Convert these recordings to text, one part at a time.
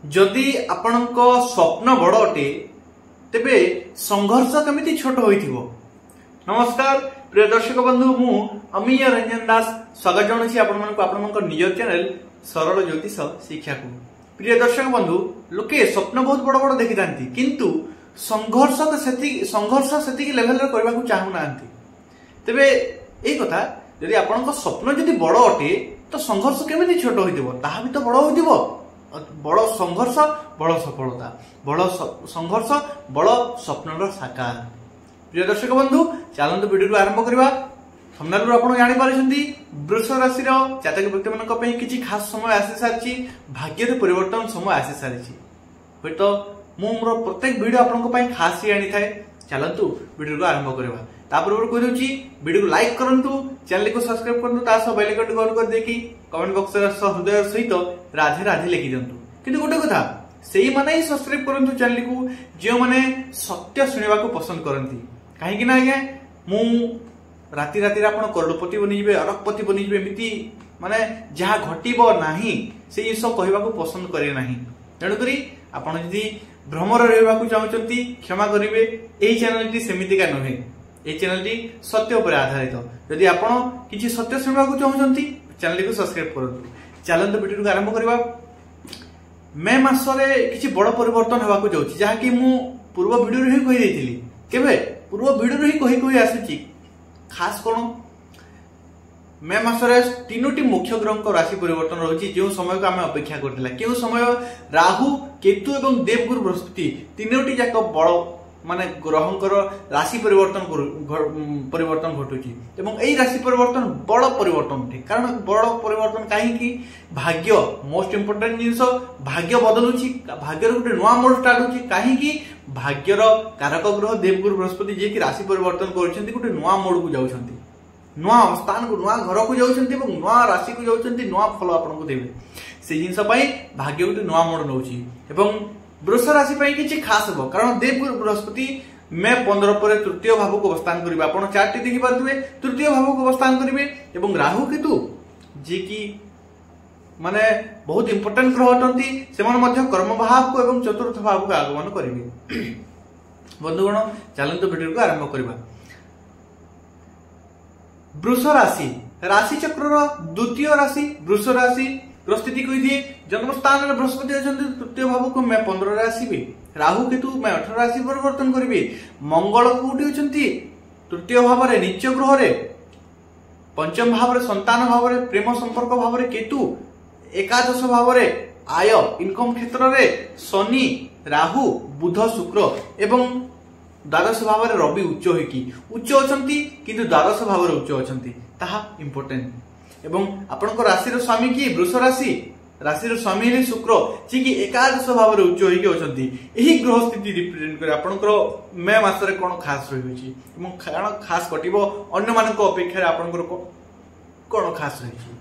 जदि आपणक स्वप्न बड़ अटे तेबे संघर्ष केमिति छोट होइथिबो। नमस्कार प्रिय दर्शक बंधु, मु अमीय रंजन दास स्वागत जनाउछि आपनक निज चैनल सरल ज्योतिष शिक्षा को। प्रिय दर्शक बंधु, लोके स्वप्न बहुत बड़ बड़ देखि थांती किंतु संघर्ष सेति लेवल रे करबा को चाहू नांती। तेबे एई कथा यदि आपनक स्वप्न यदि बड़ अटे तो संघर्ष केमिति छोट होइथिबो, ताहा भी तो बड़ होइथिबो। बड़ संघर्ष बड़ सफलता, बड़ संघर्ष बड़ स्वप्नर साकार। प्रिय दर्शक बंधु, चलतु वीडियो को आरंभ करबा। थंबनेल रो आपण जानि पारिसंती वृष राशि रो जातक व्यक्ति मानक पई किछि खास समय आसी सारछि, भाग्य रे परिवर्तन समय आसी सारछि। होय तो मु मोर प्रत्येक वीडियो आपनक पई खास ही आनी थाए। चलतु वीडियो को आरंभ करबा। तापर कह दूची वीडियो को लाइक करंतु, चैनल को सब्सक्राइब करंतु, ता सब बेल आइकन ऑन कर देखि कमेंट बॉक्स रे हृदय सहित राधे राधे लिखि दंतु। किंतु गोटे कथा, सेही माने ही सब्सक्राइब करंतु चैनल को जे माने सत्य सुनिबा को पसंद करंती। काहे कि ना आज्ञा मु राति राति रे आपण करोड़पति बनि जिवे, अरबपति बनि जिवे, एमिति माने जहा घटिबो नाही सेही सब कहबा को पसंद करे नाही। तेणु करी आपण जदि भ्रमर रहबा को चाहउचंती क्षमा करिवे। एही चैनल टी सेमितिका नहे, ए चैनल टी सत्य उपर आधारित। यदि आपण किछि सत्य सुनबा को चाहउचंती चैनल को सब्सक्राइब करंतु। चलंतु वीडियो को आरंभ करबा। मे मास रे किछि बड़ परिवर्तन हेबा को जाउछि, जहा कि मु पूर्व वीडियो रे ही कहि देथिली। केबे पूर्व वीडियो रे ही कहि आसुछि। खास कोन मे मास रे तीनोटी मुख्य ग्रह को राशि परिवर्तन रहउछि, जे समय को हमें अपेक्षा करथिला। केउ समय राहु, केतु एवं देवगुरु बृहस्पति तीनोटी जाक बड़ माने ग्रहंकर राशि परिवर्तन घटुची एवं एई राशि परिवर्तन बड़ परिवर्तन थे। कारण बड़ परिवर्तन काहे कि भाग्य मोस्ट इंपोर्टेंट जिंस, भाग्य बदलुची, भाग्यर गुटे नवा मोड स्टार्ट होची। काहे कि भाग्यर कारक ग्रह देवगुरु बृहस्पति जे कि राशि परिवर्तन करछन्ती, गुटे नवा मोड को जाउछन्ती, नवा स्थान को, नवा घर को जाउछन्ती एवं नवा राशि को जाउछन्ती, नवा फल आपन को देबे। से जिंस पई भाग्य गुटे नवा मोड नउची एवं वृष राशि पई किछि खास हो। कारण देवगुरु बृहस्पति मे 15 पर तृतीय भाव को अवस्थान करिवे। आपण चार्ट देखि पारथुवे, तृतीय भाव को अवस्थान करिवे एवं राहु केतु जे कि माने बहुत इंपोर्टेंट ग्रह अटंती, सेमन मध्य कर्म भाव को एवं चतुर्थ भाव को आगमन करिवे। बंधुगण, चलंतु वीडियो को आरंभ करबा। वृष राशि राशि चक्र द्वितीय राशि वृष राशि स्थिति कही जन्म स्थान में बृहस्पति अच्छा तृतीय भाव को मे 15 रे आसीबे। राहु केतु मे 18 राशि परिवर्तन करिवे। मंगल कोठी होचंती तृतीय भाव रे नीच ग्रह रे, पंचम भाव रे संतान भाव रे, प्रेम संपर्क भाव रे केतु, एकादश भाव रे आय इनकम क्षेत्र रे शनि, राहु, बुध, शुक्र एवं द्वादश भाव रे रवि उच्च अछंती किंतु द्वादश भाव रे उच्च अछंती, ताहा इंपोर्टेंट। एवं आपनक राशि रो स्वामी की वृष राशि रो स्वामी हे शुक्र, जे कि एकादश भाव रे उच्च होइके अछंती। एही ग्रह स्थिति रिप्रेजेंट करे आपनकर मे मास रे कोन खास रहिछि एवं कारण खास कटिबो अन्य मानक अपेक्षा रे आपनकर कोन खास रहिछि।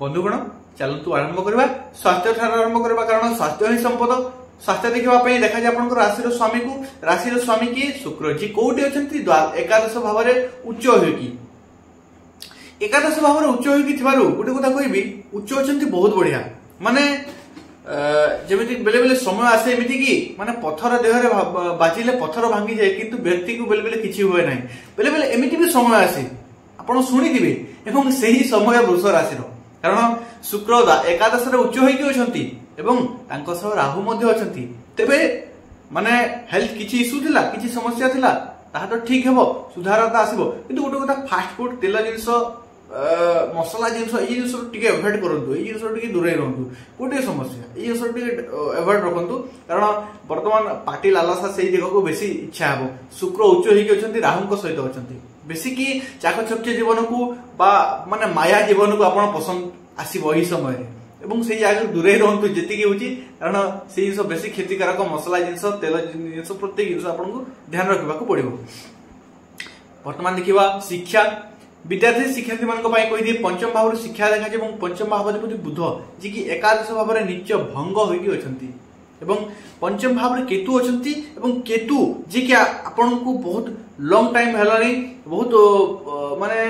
बंधुगण, चलंतु आरंभ करबा। स्वास्थ्य ठार आरंभ करबा, कारण स्वास्थ्य ही संपद। स्वास्थ्य देखिबा पई देखा जे आपनकर राशि रो स्वामी को, राशि रो स्वामी की शुक्र, जे कोठी अछंती एकादश भाव रे उच्च होइकी। एकादश भाव रे उच्च होइकी थिबारु गोटे कथा कहबी, उच्च अछंती बहुत बढ़िया। माने जेमिति बेले बेले समय आसे एमिति कि माने पत्थर देह रे बाजिले पत्थर भांगी जाए, किंतु व्यक्ति को बेले बेले किछि होय नाही। बेले बेले एमिति भी समय आसे, आपण सुनि दिबे। एवं सेही समय वृष राशि रो, कारण शुक्र एकादश रे उच्च होइकी अछंती एवं तांको सह राहु मध्ये अछंती। तेबे माने हेल्थ किछि इशू थिला, किछि समस्या थिला, ताहा तो ठीक हेबो, सुधारता आसीबो। किंतु गोटे कथा, फास्ट फूड, तेल जिंस, मसला जिंस, ए जिंस टिके अवॉइड करंतु, ए जिंस टिके दूरे रहंतु। गोटे समस्या ए जिंस टिके अवॉइड रखंतु, कारण वर्तमान पार्टी लालसा सेही जगह को बेसी इच्छा हेबो। शुक्र उच्च होइके अछंती, राहु को सहित अछंती, बेसी की चाकचक्य जीवन को बा माने माया जीवन को आपण पसंद आसीबो एही समय रे। एवं से जगह दूरे रहंतु जेतिकी होची, कारण से जिंस बेसी क्षतिकारक मसला जिंस, तेल जिंस, प्रत्येक जिंस आपण को ध्यान रखबा को पड़िबो। वर्तमान देखिबा शिक्षा, विद्यार्थी शिक्षार्थी मान को कहि दिए पंचम भाव रे शिक्षा देखा जे, पंचम भावाधिपति बुध जे कि एकादश भाव रे नीच भंग होइकी अछंती एवं पंचम भाव रे केतु अछंती एवं केतु जे कि आपण को बहुत लॉन्ग टाइम हेलानी, बहुत माने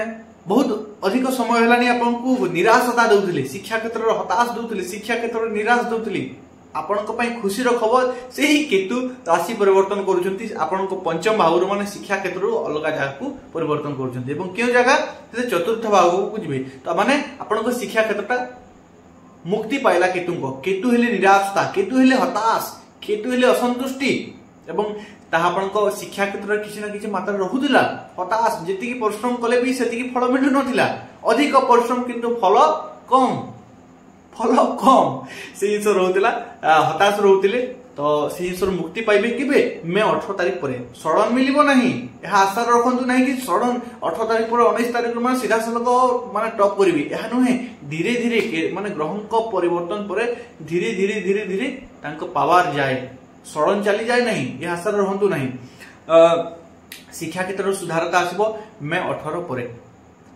बहुत अधिक समय हेलानी आपण को निराशता दउथिले, शिक्षा क्षेत्र रे हताश दउथिले, शिक्षा क्षेत्र रे निराश दउथिले। ଆପଣଙ୍କ ପାଇଁ ଖୁସିର ଖବର ସେହି କେତୁ ରାଶି ପରିବର୍ତ୍ତନ କରୁଛନ୍ତି ଆପଣଙ୍କ ପଞ୍ଚମ ଭାବରୁ ମାନେ ଶିକ୍ଷା କ୍ଷେତ୍ରରୁ ଅଲଗା ଜାଗାକୁ ପରିବର୍ତ୍ତନ କରୁଛନ୍ତି ଏବଂ କେଉଁ ଜାଗା ସେ ଚତୁର୍ଥ ଭାବକୁ ଯିବେ ତ ମାନେ ଆପଣଙ୍କ ଶିକ୍ଷା କ୍ଷେତ୍ରଟା ମୁକ୍ତି ପାଇଲା କେତୁଙ୍କ କେତୁ ହେଲେ ନିରାଶତା କେତୁ ହେଲେ ହତାଶ କେତୁ ହେଲେ ଅସନ୍ତୁଷ୍ଟି ଏବଂ ତାହା ଆପଣଙ୍କ ଶିକ୍ଷା କ୍ଷେତ୍ରରେ କିଛି ନା କିଛି ମାତ୍ରାରେ ରହୁଥିଲା ହତାଶ ଯେତିକି ପରିଶ୍ରମ କଲେ ବି ସେତିକି ଫଳ ମିଳୁ ନଥିଲା ଅଧିକ ପରିଶ୍ରମ କିନ୍ତୁ ଫଳ କମ ସେ ଜିନିଷ ରହୁଥିଲା ହତାଶ ରହୁଥିଲେ ତ ସେ ଜିନିଷରୁ ମୁକ୍ତି ପାଇବେ କେବେ ମେ 18 ତାରିଖ ପରେ ସଡନ ମିଳିବ ନାହିଁ ଏହା ଆଶା ରଖନ୍ତୁ ନାହିଁ କି ସଡନ 18 ତାରିଖ ପରେ 19 ତାରିଖ ମାନେ ସିଧାସଳଖ ମାନେ ଟପ୍ କରିବି ଏହା ନୁହେଁ ଧୀରେ ଧୀରେ ମାନେ ଗ୍ରହଙ୍କ ପରିବର୍ତ୍ତନ ପରେ ଧୀରେ ଧୀରେ ତାଙ୍କ ପାୱାର ଯାଏ ସଡନ ଚାଲି ଯାଏ ନାହିଁ ଏହା ଆଶା ରହନ୍ତୁ ନାହିଁ ଶିକ୍ଷା କ୍ଷେତ୍ରରେ ସୁଧାରତା ଆସିବ ମେ 18 ପରେ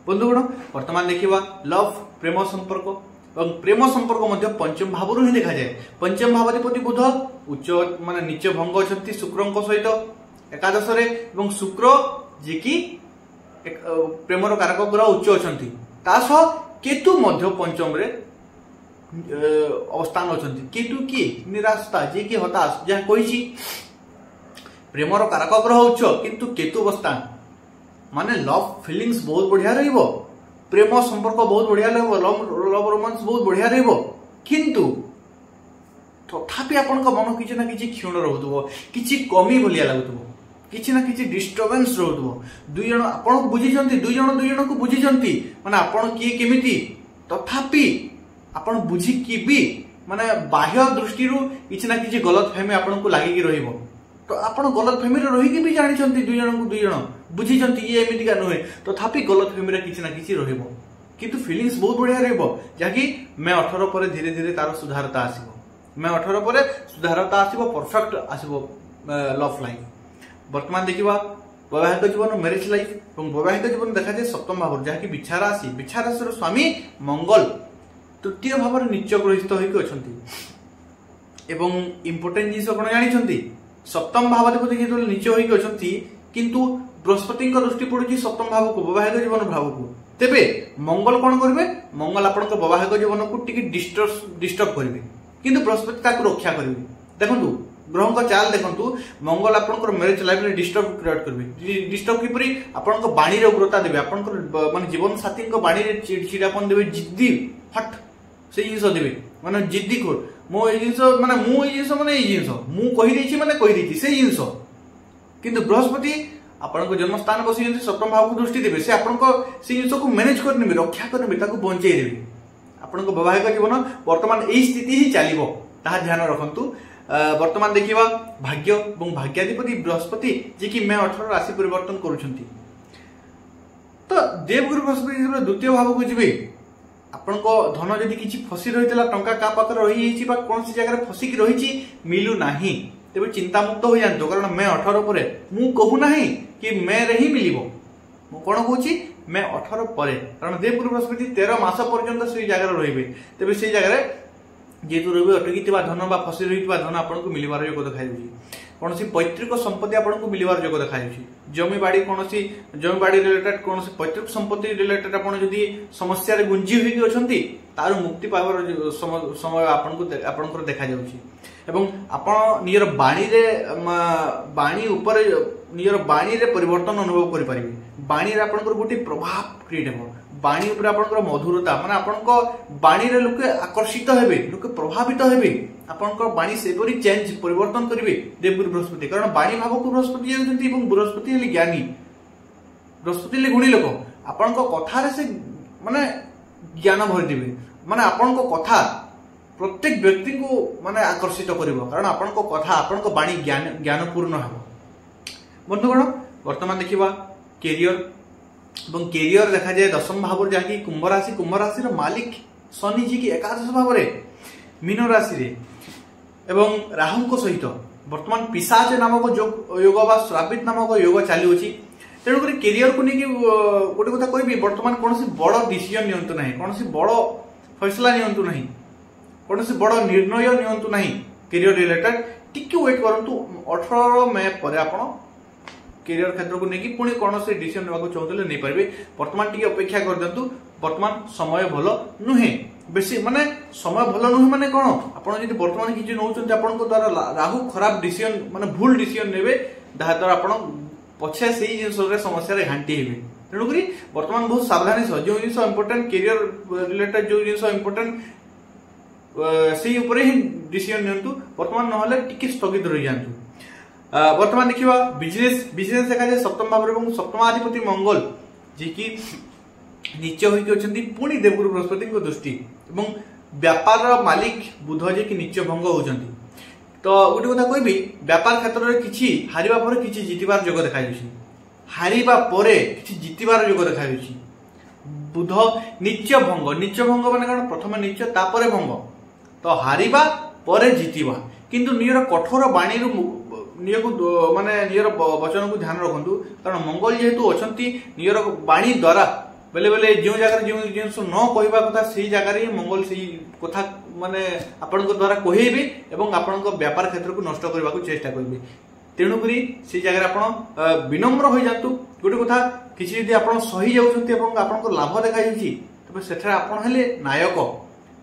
ବନ୍ଧୁଗଣ ବର୍ତ୍ତମାନ ଦେଖିବା ଲଭ ପ୍ରେମ ସମ୍ପର୍କ এবং প্রেম সম্পর্ক মধ্যে পঞ্চম ভাবরু হি দেখা যায় পঞ্চম ভাবাধিপতি বুধ উচ্চ মানে নিচ ভঙ্গ অছন্তি শুক্রଙ୍କ সহিত একাদশরে এবং শুক্র যে কি প্রেমর কারক গ্রহ উচ্চ অছন্তি তা সহ কেতু মধ্য পঞ্চমরে অবস্থান অছন্তি কেতু কি নিরাশতা যে কি হতাশ যা কইছি প্রেমর কারক গ্রহ উচ্চ কিন্তু কেতু অবস্থান মানে লভ ফিলিংস বহুত বঢ়িয়া রহিব প্রেম সম্পর্ক বহুত বঢ়িয়া রহিব লভ रोमांस बहुत बढ़िया रहिबो किंतु तथापि आपनका मन किछि ना किछि क्षीण रहउतबो किछि कमी बोलिया लागुतबो किछि ना किछि डिस्टर्बेंस रहउतबो दुई जण आपण बुझिजंती दुई जण को बुझिजंती माने आपण की केमिति तथापि आपण बुझी कि भी माने बाह्य दृष्टि रु किछि ना किछि गलत फहमी आपण को लागि कि रहिबो तो आपण गलत फहमी रे रहि कि भी जानिचंती दुई जण बुझिजंती ये एमिति का नहे तथापि गलत फहमी रे किछि ना किछि रहिबो किंतु फीलिंग्स बहुत बढ़िया रहिबो जाकी मे 18 पर धीरे धीरे तार सुधारता आसीबो मे 18 पर सुधारता आसीबो परफेक्ट आसीबो लव लाइफ वर्तमान देखिबा वैवाहिक जीवन मैरिज लाइफ और वैवाहिक जीवन देखा जाए सप्तम भाव जाकी बिछा राशि स्वामी मंगल तृतीय भाव नीच ग्रहित होइक अछंती एवं इंपोर्टेंट जिंस कोन जानिछंती सप्तम भावाधिपति जेतो नीच होइक अछंती किंतु बृहस्पति दृष्टि पड़ुची सप्तम भाव को वैवाहिक जीवन भाव को तेबे मंगल कौन करेंगे मंगल आपण वैवाहिक जीवन को टी डिस्टर्ब करेंगे किंतु बृहस्पति ताकू रक्षा करेंगे देखु ग्रह का चाल देखु मंगल आपंकर मैरिज लाइफ में डिस्टर्ब क्रिएट करेंगे डिस्टर्ब किपरि आपण बाणी उग्रता देवे आपण माने जीवन साथी बाणी चिड़चिड़ापन देवे जिद्दी हट से जिन देवे माने जिद्दी खोर मो जिन माने मु कही माने कही से जिन किंतु बृहस्पति आपण जन्म स्थान बसी सप्तम भाव को दृष्टि देवे से आपण से जिन को मैनेज करने रक्षा करने बंचई देवे आपण वैवाहिक जीवन वर्तमान यही स्थिति ही चलो ता ध्यान रखु वर्तमान देखिबा भाग्य और भाग्याधिपति बृहस्पति जे कि मे 18 राशि परिवर्तन करुछंती तो देवगुरु बृहस्पति द्वितीय भाव को जीवे आपण धन जदि किछि फसी रहितला टंका का पाकर रही हिची बा कोन सी जगह फसी की रहिची मिलू नाही तेबे चिंता मुक्त हो जांतो कारण मे 18 परे मु कहू नाही कि मे रे ही मिलिबो मु कोन कहूची मे 18 परे कारण देवगुरु बृहस्पति 13 मास पर्यंत से जगह रहिबे तेबे से जगह जेतु रवि अटकी धन बा फसी रही धन आपको मिलवार योग देखा कौन पैतृक संपत्ति आपको मिलवार योग देखा जमी बाड़ी कौन जमी बाड़ी रिलेटेड कौन पैतृक संपत्ति रिलेटेड आप समस्या गुंजी हुई अच्छा तार मुक्ति पाइबार समय आपंकर देखा एवं आपण नियर बाणी रे बाणी ऊपर नियर बाणी रे परिवर्तन अनुभव करि परिबे बाणी रे आपनकर गोटी प्रभाव क्रिएट हो बाणी ऊपर आपनकर मधुरता माने आपनको बाणी रे लोके आकर्षित हेबे लोके प्रभावित हेबे आपनकर बाणी सेपरी चेंज परिवर्तन करिवे देवगुरु बृहस्पति कारण बाणी भाव को बृहस्पति जाउछंती एवं बृहस्पति हेले ज्ञानी बृहस्पति हेले गुणी लोक आपनको कथा रे से माने ज्ञान भरि दिबे माने आपनको कथा प्रत्येक व्यक्ति को माने आकर्षित करिवो कारण आपनको कथा आपनको बाणी ज्ञानपूर्ण हेबो बंधुगण वर्तमान देखिबा कैरियर এবং कैरियर देखा जाए दशम भाव जहाँकि कुंभ राशि मालिक शनि जी की एकादश भाव मीन राशि रे एवं राहु सहित वर्तमान पिशाच नामक योग बा श्रावित नामक योग चलुच तेणुक कैरियर को लेकिन गोटे कथा कहबी वर्तमान कौन बड़ डिसीजन नियंतु नहीं कौन बड़ फैसला नियंतु नहीं कौन बड़ निर्णय नियंतु नहीं कैरियर रिलेटेड टिके वेट करंतु 18 मई पर आपण कैरियर क्षेत्र को लेकिन पुणी कौन से डिसीजन नेबाक चाहते नहीं पारे वर्तमान टी अपेक्षा कर दिंतु वर्तमान समय भल नुहे बेसी माने समय भल नुह माने कौन आपड़ जब बर्तमान किसी नौ आपण द्वारा राहु खराब डिसीजन माने भूल डिसीजन नेबे जहाद्वारा आप पछे से जिन समस्या घाटी हे तेणुक बर्तमान बहुत सावधानी सह जो जिन इंपोर्टेंट कैरियर रिलेटेड जो जिन इंपोर्टेंट से ही डिसीजन नियंतु बर्तमान ना टिके स्थगित रही जातु। बर्तमान देखा बिजनेस बिजनेस देखा जाए सप्तम भाव और सप्तमाधिपति मंगल जी की नीच होती पुणी देवगुरु बृहस्पति दृष्टि और व्यापार मालिक बुध जी की नीच भंग होती तो गोटे कथा कहबी व्यापार क्षेत्र में किसी हारिबा पर किसी जितबार योग देखा हारिबा परे किसी जितबार योग देखा बुध नीच भंग माने कौन प्रथम नीच तापर भंग तो हारिबा परे जितिबा किंतु नियर कठोर बाणी नियर माने नियर वचन को ध्यान रखु कारण मंगल जेहेतु अच्छा नियर बाणी द्वारा बेले बेले जो जगह जो जिन न कहवा कथा से जगह मंगल से कथा माने आपण द्वारा कहबे एवं आपण व्यापार क्षेत्र को नष्ट करने को चेष्टा करेंगे तेणुक से जगह आप विनम्र हो जातु गोटे कथा किसी जब आप सही जाऊँच आपन लाभ देखा तेज से नायक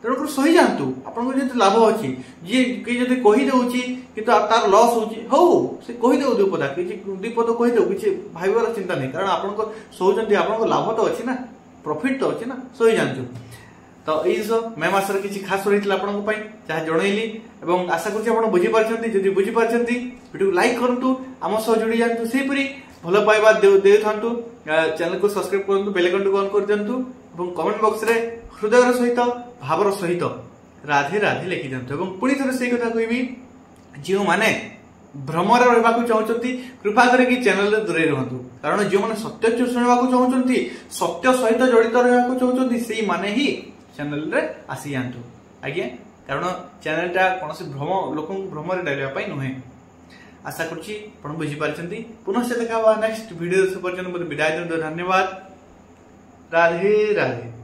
तेणुक सही जातु आपको जो लाभ अच्छी जी कहीं जब कहीदे कि तार लस हो से कहीदे दुपदा दुपद कहीदे किसी भावर चिंता नहीं कारण आप सहते आप लाभ तो अच्छी ना प्रॉफिट तो अच्छी ना सही जातु तो ये मे मसर किसी खास रही है जहाँ जनइली और आशा कर बुझीपार जब बुझीपार वीडियो लाइक करूँ आम सह जोड़ी जातु से भल पाइबा दे था चैनल को सब्सक्राइब करूँ बेल आइकन को ऑन कर दिंतु और कमेंट बॉक्स रे हृदय सहित भावर सहित राधे राधे लिखि दिंतु पुणी थे से कथा कहबी जो मैंने भ्रमर रहा चाहते कृपा करके चैनल दूरे रुहतु कारण जो मैंने सत्य शुणा चाहते सत्य सहित जड़ित रहा चाहते से माने ही चैनल रे आसी जातु आज्ञा कारण चैनलटा कौन भ्रम लोक भ्रम डालवाई नुहे आशा कर बुझीपार पुनः देखा नेक्स्ट वीडियो से पर्यटन विदाय दिंतु धन्यवाद राधे राधे।